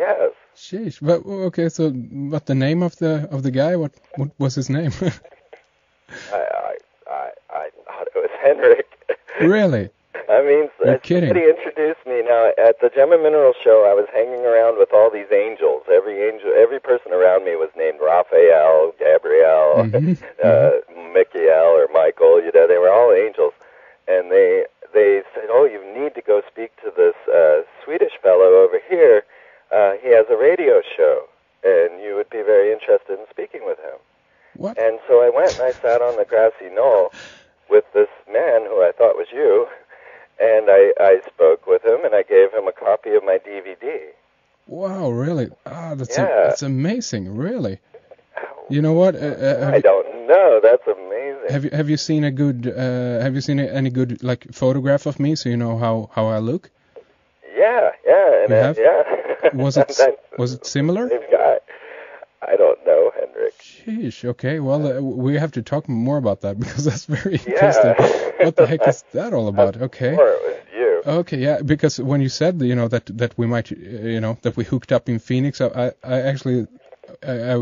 Yes. Sheesh. But okay, so what the name of the guy? What was his name? I thought it was Henrik. Really? I mean, You're kidding. somebody introduced me. Now, at the Gem and Mineral Show, I was hanging around with all these angels. Every person around me was named Raphael, Gabrielle, Michael, or Michael. You know, they were all angels. And they said, oh, you need to go speak to this Swedish fellow over here. He has a radio show, and you would be very interested in speaking with him. What? And so I went and I sat on the grassy knoll with this man who I thought was you, and I spoke with him, and I gave him a copy of my DVD. Wow, really? Ah, that's amazing, really. You know what? I don't know. That's amazing. Have you seen any good like photograph of me so you know how I look? Yeah, and you have? Yeah. Was it similar? Same guy. I don't know, Henrik. Sheesh. Okay. Well, we have to talk more about that because that's very interesting. What the heck is that all about? Okay. Or it was you. Okay. Yeah. Because when you said that we might that we hooked up in Phoenix, I actually. It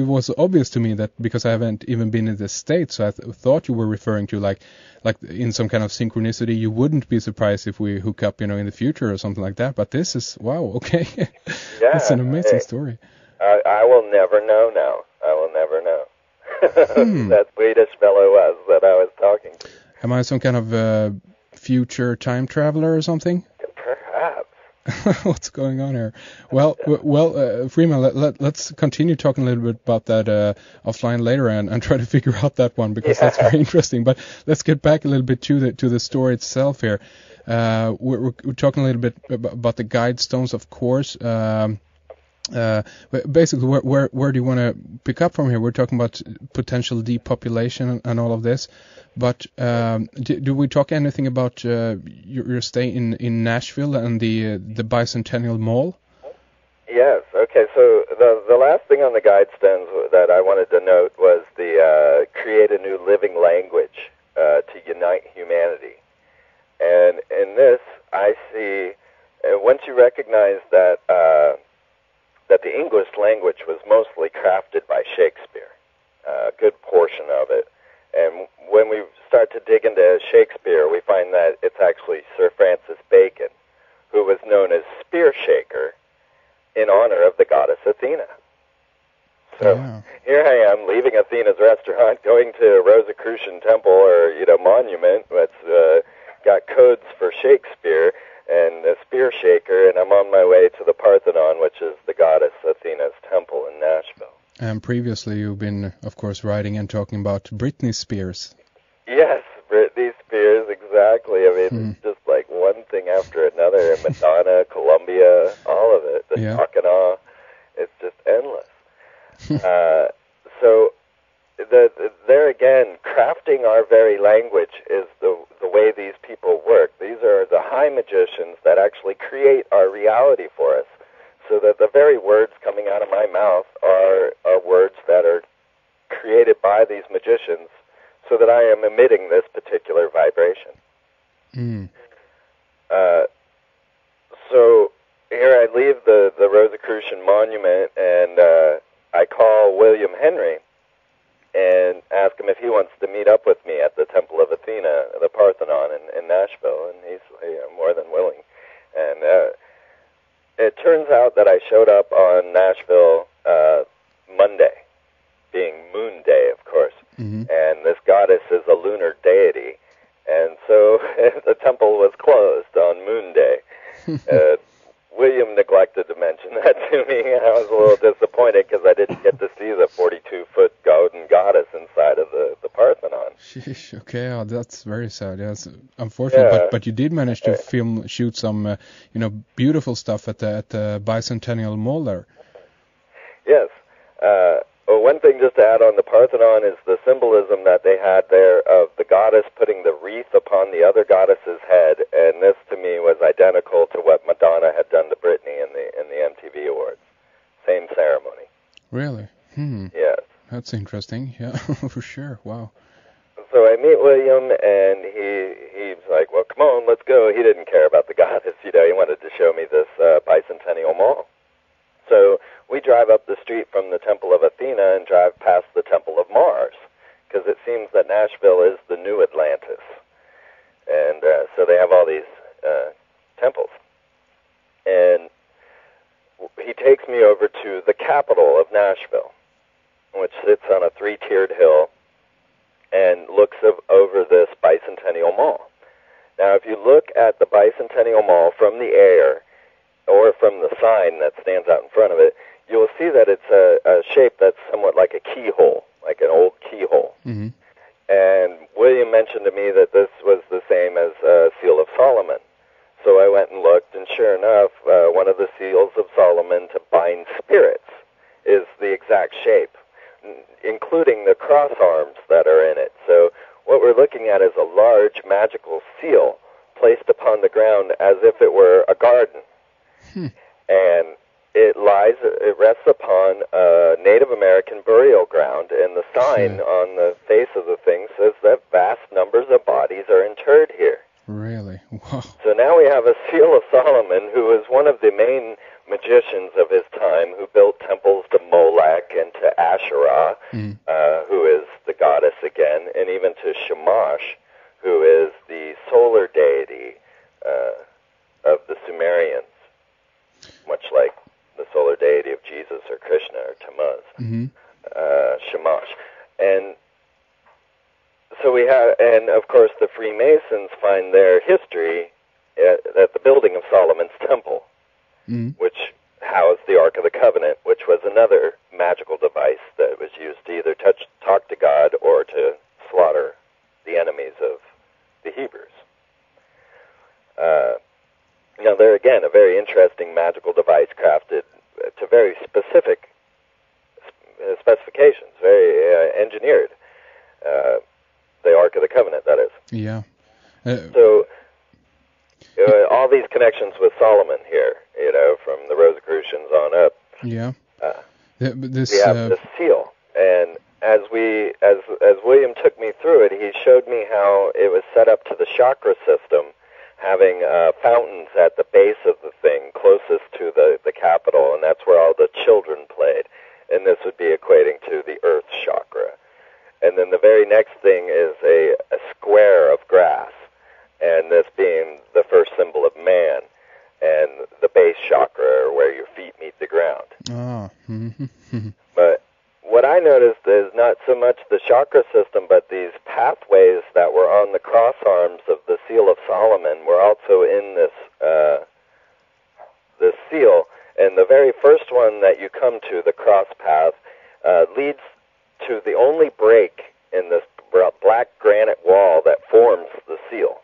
was obvious to me that because I haven't even been in the States, so I thought you were referring to like in some kind of synchronicity. You wouldn't be surprised if we hook up, in the future or something like that. But this is wow. Okay, that's an amazing story. I will never know now. I will never know. That Swedish fellow was that I was talking to. Am I some kind of future time traveler or something? Perhaps. What's going on here? Well, Freeman, let's continue talking a little bit about that offline later and try to figure out that one because that's very interesting. But let's get back a little bit to the story itself here. We're talking a little bit about the guide stones, of course. Basically, where do you want to pick up from here? We're talking about potential depopulation and all of this. But do we talk anything about your stay in Nashville and the Bicentennial Mall? Yes. Okay. So the last thing on the guide stones that I wanted to note was the create a new living language to unite humanity. And in this, I see once you recognize that the English language was mostly crafted by Shakespeare, a good portion of it. And when we start to dig into Shakespeare, we find that it's actually Sir Francis Bacon, who was known as Spear Shaker in honor of the goddess Athena. So here I am, leaving Athena's restaurant, going to Rosicrucian Temple or monument that's got codes for Shakespeare and a Spear Shaker, and I'm on my way to the Parthenon, which is the goddess Athena's temple in Nashville. And previously you've been, of course, writing and talking about Britney Spears. Yes, Britney Spears, exactly. I mean, it's just like one thing after another. Madonna, Columbia, all of it. The Takana, it's just endless. So there again, crafting our very language is the way these people work. These are the high magicians that actually create our reality for us. So that the very words coming out of my mouth are words that are created by these magicians so that I am emitting this particular vibration. So here I leave the Rosicrucian monument and I call William Henry and ask him if he wants to meet up with me at the Temple of Athena, the Parthenon in Nashville, and he's more than willing. And it turns out that I showed up on Nashville Monday, being Moon Day, of course. And this goddess is a lunar deity. And so the temple was closed on Moon Day. William neglected to mention that to me, and I was a little disappointed because I didn't get to see the 42-foot golden goddess inside of the Parthenon. Sheesh, okay, that's very sad. Yes, unfortunate, but you did manage to shoot some, beautiful stuff at the Bicentennial Mall there. Yes. Well, one thing just to add on the Parthenon is the symbolism that they had there of the goddess putting the wreath upon the other goddess's head, and this to me was identical to what Madonna had done to Britney in the MTV Awards. Same ceremony. Really? Yes. That's interesting. Yeah, for sure. Wow. So I meet William, and he's like, well, come on, let's go. He didn't care about the goddess, he wanted to show me this bicentennial drive up the street from the Temple of Athena and drive past the Temple of Mars, because it seems that Nashville is the new Atlantis. And so they have all these temples. And he takes me over to the capital of Nashville, which sits on a 3-tiered hill and looks over this Bicentennial Mall. Now, if you look at the Bicentennial Mall from the air, or from the sign that stands out in front of it, you will see that it's a shape that's somewhat like a keyhole, like an old keyhole. Mm-hmm. And William mentioned to me that this was the same as Seal of Solomon. So I went and looked, and sure enough, one of the seals of Solomon to bind spirits is the exact shape, including the cross arms that are in it. So what we're looking at is a large magical seal placed upon the ground as if it were a garden. And it rests upon a Native American burial ground, and the sign on the face of the thing says that vast numbers of bodies are interred here. Really? Wow. So now we have a seal of Solomon, who was one of the main magicians of his time, who built temples to Molech and to Asherah, who is the goddess again, and even to Shamash, who is the solar deity of the Sumerians, much like the solar deity of Jesus or Krishna or Tammuz, Shamash. And so we have, and of course the Freemasons find their history at the building of Solomon's Temple, which housed the Ark of the Covenant, which was another magical device that was used to either talk to God or to slaughter the enemies of the Hebrews. Now, they're, again, a very interesting magical device crafted to very specific specifications, very engineered. The Ark of the Covenant, that is. Yeah. So, all these connections with Solomon here, from the Rosicrucians on up. Yeah. We have this seal. And as William took me through it, he showed me how it was set up to the chakra system, having fountains at the base of the thing closest to the capital, and that's where all the children played. And this would be equating to the earth chakra. And then the very next thing is a square of grass, and this being the first symbol of man, and the base chakra, or where your feet meet the ground. But what I noticed is not so much the chakra system, but these pathways that were on the cross arms of the Seal of Solomon were also in this seal. And the very first one that you come to, the cross path, leads to the only break in this black granite wall that forms the seal.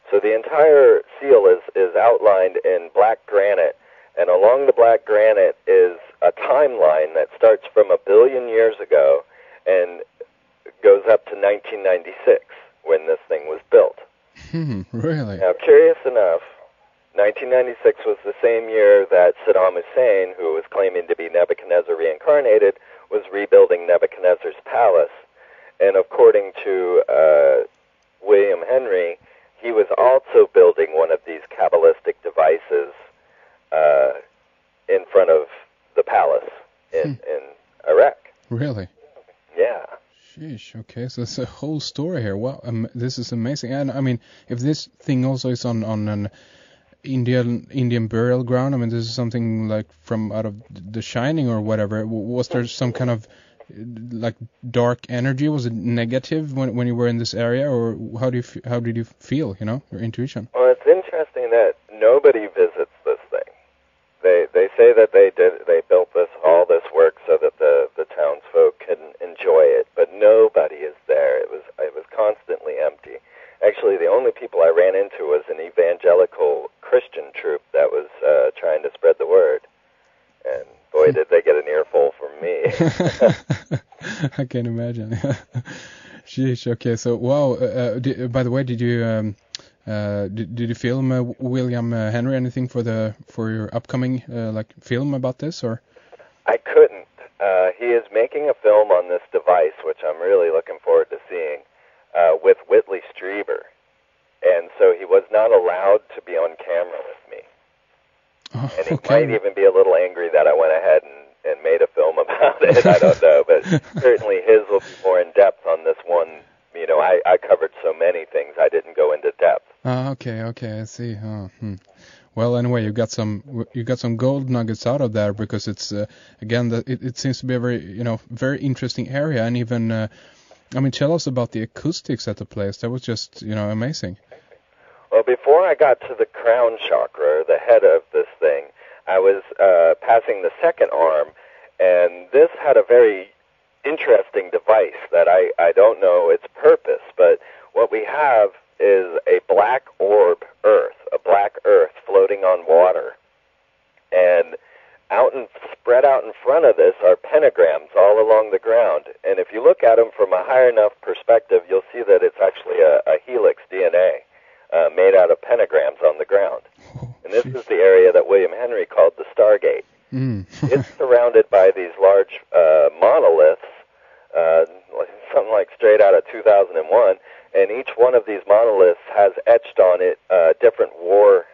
So the entire seal is outlined in black granite, and along the black granite is a timeline that starts from 1 billion years ago and goes up to 1996, when this thing was built. Really? Now, curious enough, 1996 was the same year that Saddam Hussein, who was claiming to be Nebuchadnezzar reincarnated, was rebuilding Nebuchadnezzar's palace. And according to William Henry, he was also building one of these Kabbalistic devices in front of the palace in Iraq. Really? Yeah. Sheesh, okay, so it's a whole story here. Wow, this is amazing. And I mean, if this thing also is on an Indian burial ground, I mean, this is something like from out of The Shining or whatever. Was there some kind of like dark energy? Was it negative when you were in this area, or how did you feel? Your intuition. Well, it's interesting that nobody visits this thing. They say that they built all this work so that the townsfolk can enjoy it, but nobody is there. It was constantly empty. Actually, the only people I ran into was an evangelical Christian troop that was trying to spread the word. And boy, did they get an earful from me. I can imagine. Sheesh, okay, so wow. By the way, did you film William Henry anything for your upcoming film about this, or? I couldn't. He is making a film on this device, which I'm really looking forward to seeing, with Whitley Strieber, and so he was not allowed to be on camera with me. Oh, and he might even be a little angry that I went ahead and and made a film about it. I don't know, but certainly his will be more in depth on this one. You know, I covered so many things, I didn't go into depth. Okay, I see. Well, anyway, you got some gold nuggets out of there, because it's again it seems to be a very interesting area, and even I mean, tell us about the acoustics at the place. That was just amazing. Well, before I got to the crown chakra, the head of this thing, I was passing the second arm, and this had a very interesting device that I don't know its purpose, but what we have is a black orb earth, a black earth floating on water. And spread out in front of this are pentagrams all along the ground. And if you look at them from a higher enough perspective, you'll see that it's actually a helix DNA made out of pentagrams on the ground. And this is the area that William Henry called the Stargate. It's surrounded by these large monoliths, something like straight out of 2001, and each one of these monoliths has etched on it different war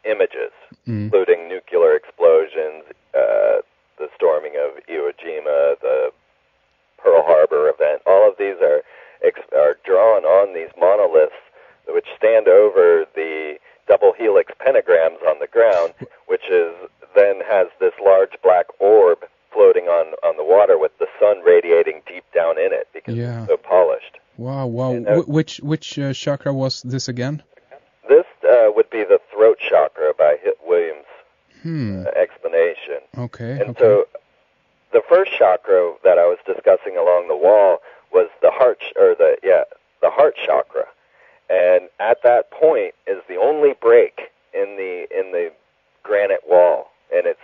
images, including nuclear explosions, the storming of Iwo Jima, the Pearl Harbor event. All of these are drawn on these monoliths, which stand over the double helix pentagrams on the ground, which then has this large black orb floating on the water with the sun radiating deep down in it because it's so polished. Wow. Which chakra was this again? This would be the throat chakra by Williams' explanation. Okay. So the first chakra that I was discussing along the wall was the heart chakra. And at that point is the only break in the granite wall, and it's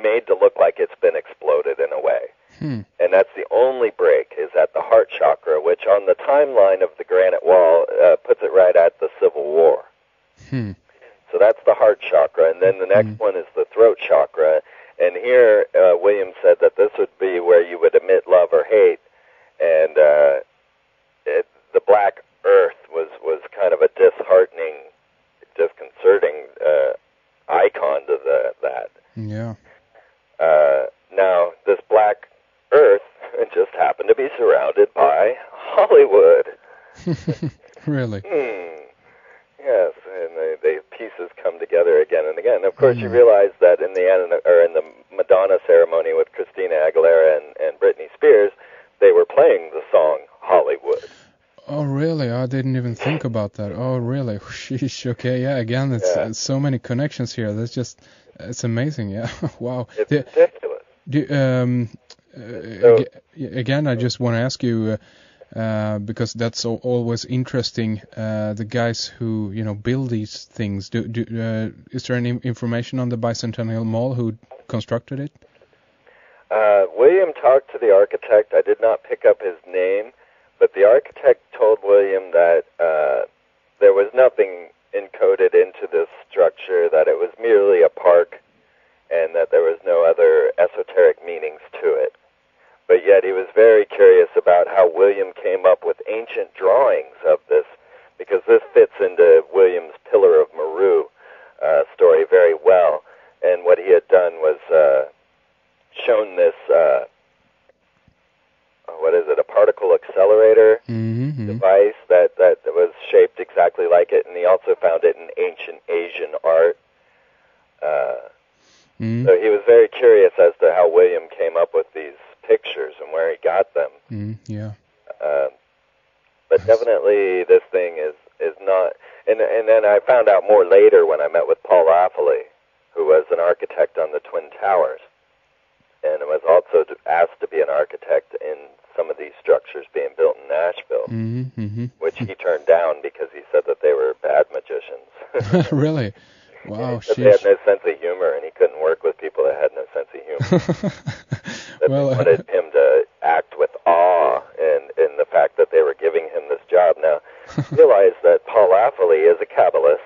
made to look like it's been exploded in a way. And that's the only break is at the heart chakra, which on the timeline of the granite wall puts it right at the Civil War. So that's the heart chakra, and then the next one is the throat chakra. And here William said that this would be where you would emit love or hate, and the black earth was kind of a disheartening, disconcerting icon to that. Yeah. Now, this black earth just happened to be surrounded by Hollywood. Really? Yes, and the pieces come together again and again. Of course, you realize that in the Madonna ceremony with Christina Aguilera and Britney Spears, they were playing the song Hollywood. Oh, really? I didn't even think about that. Oh, really? Sheesh. Okay, yeah. Again, it's so many connections here. It's amazing. Yeah. Wow. It's ridiculous. Again, I just want to ask you, because that's always interesting. The guys who build these things. Is there any information on the Bicentennial Mall who constructed it? William talked to the architect. I did not pick up his name, but the architect told William that there was nothing encoded into this structure, that it was merely a park, and that there was no other esoteric meanings to it. But yet he was very curious about how William came up with ancient drawings of this, because this fits into William's Pillar of Meru story very well. And what he had done was shown this, a particle accelerator device that was shaped exactly like it, and he also found it in ancient Asian art. So he was very curious as to how William came up with these pictures and where he got them. But definitely this thing is not... And then I found out more later when I met with Paul Raffaele, who was an architect on the Twin Towers, and was also asked to be an architect in some of these structures being built in Nashville, which he turned down because he said that they were bad magicians. Really? Wow. They had no sense of humor, and he couldn't work with people that had no sense of humor. They wanted him to act with awe in the fact that they were giving him this job. Now, realize that Paul Raffaele is a Kabbalist,